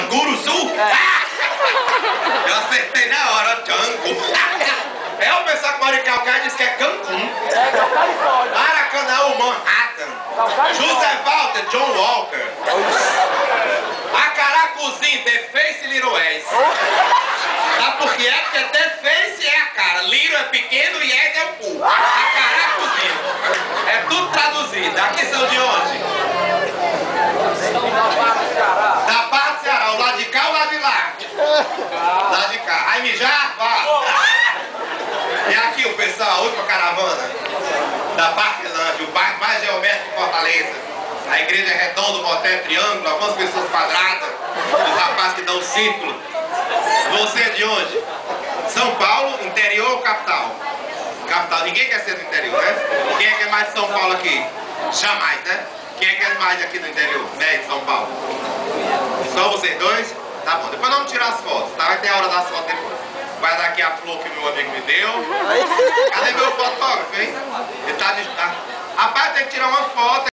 Canguruçu? Eu acertei na hora, Cangu. É o pessoal que mora em Calcaia diz que é Cancún. Maracanã, Manhattan. José Walter, John Walker. Acaracuzinho, The Face Little S. Sabe por que é? Porque The Face é a cara, Little é pequeno e S é o cu. Acaracuzinho. É tudo traduzido. Aqui são de onde? Da Barra do Ceará. O lado de cá ou o lado de lá? Lá de cá. Vai mijar? Vá. E aqui o pessoal, a última caravana da Parquelândia, o bairro mais geométrico de Fortaleza. A igreja é redonda, o motel é triângulo, algumas pessoas quadradas, os rapazes que dão círculo. Você é de onde? São Paulo, interior ou capital? Capital. Ninguém quer ser do interior, né? Quem é que é mais de São Paulo aqui? Jamais, né? Quem é que é mais aqui do interior, né, de São Paulo? Só vocês dois? Tá bom, depois vamos tirar as fotos, tá? Vai ter a hora das fotos depois. Vai dar aqui a flor que meu amigo me deu. Cadê meu fotógrafo, hein?